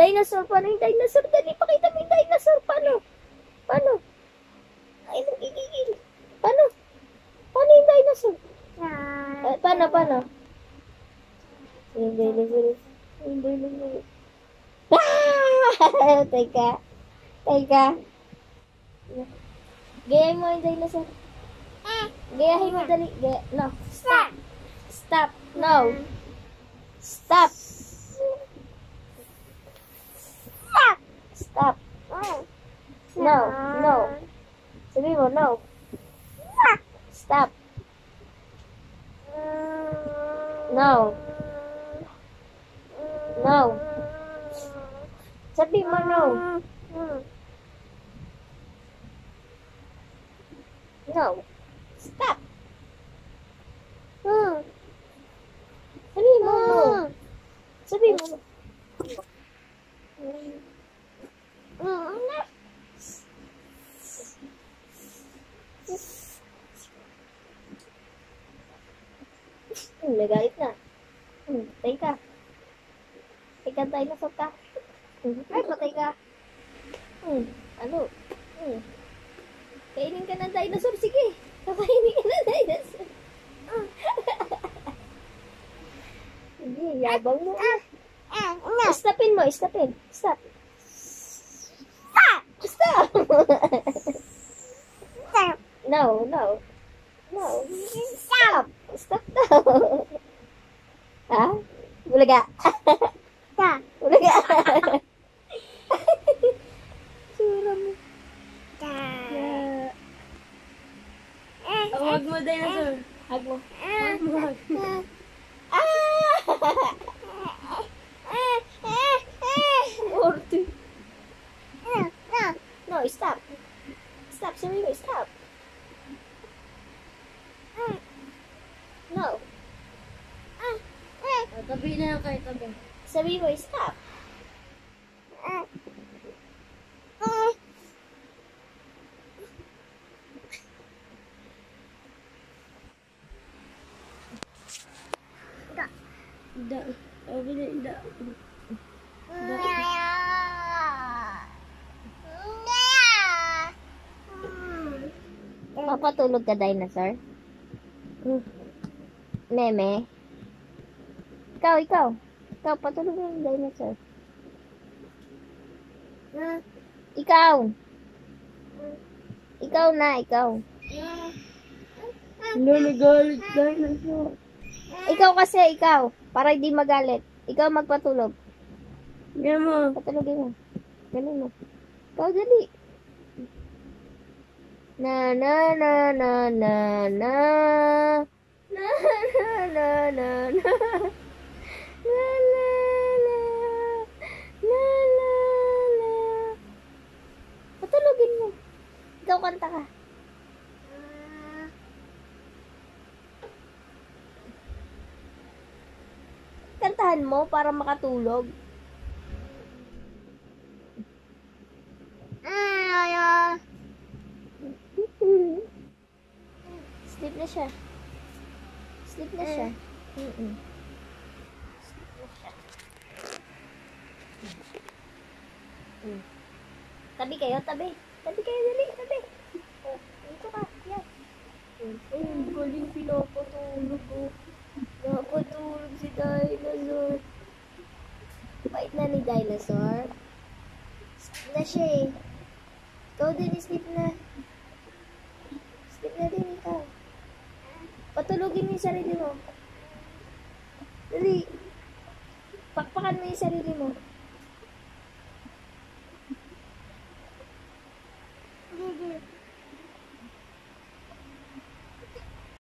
Dinosaur, paano yung dinosaur? Dali, pakita mo yung dinosaur. Paano? Paano? Ay, nagigigil. Paano? Paano yung dinosaur? Paano? Yung dinosaur. Yung dinosaur. Ah! Teka. Gayahin mo yung dinosaur. Gayahin mo, dali. No. Stop. No. Stop. No. Sabi mo, no. Stop. No. Sabi mo, no. No. Stop. Sabi mo, no. Sabi mo. Nagait na. Teka. Teka, dinosaur ka. Ay, patay ka. Ano? Kainin ka ng dinosaur. Sige. Kakainin ka ng dinosaur. Hindi, yabang mo. Stopin mo. Stop. No. Stop daw. Ha? Bulaga. Bulaga. Sura mo. Huwag mo, dinosaur. Hag mo. Orti. No, stop. Sabi mo, stop. No. Tabi na lang kayo, tabi. Sabi mo, stop. Da. Sabi na, da. Papatulog ka, dinosaur? Meme? Ikaw. Ikaw, patulog ka yung dinosaur. Ikaw. Ikaw. Nagalit dinosaur. Ikaw kasi, para hindi magalit. Ikaw magpatulog. Yan mo. Patulogin mo. Galing mo. Ikaw, dali. Na. Patulogin mo. Ikaw kanta ka. Kantahan mo para makatulog. Sleep na siya. Sleep na siya. Tabi kayo, tabi. Tabi kayo, dali, tabi. Dito ka, yan. Ay, galing pinapatulog ko. Napatulog si dinosaur. Bait na ni dinosaur. Sleep na siya eh. Ikaw din, sleep na. Sleep na din ikaw. Patulogin mo yung sarili mo. Dali. Pakpakan mo yung sarili mo.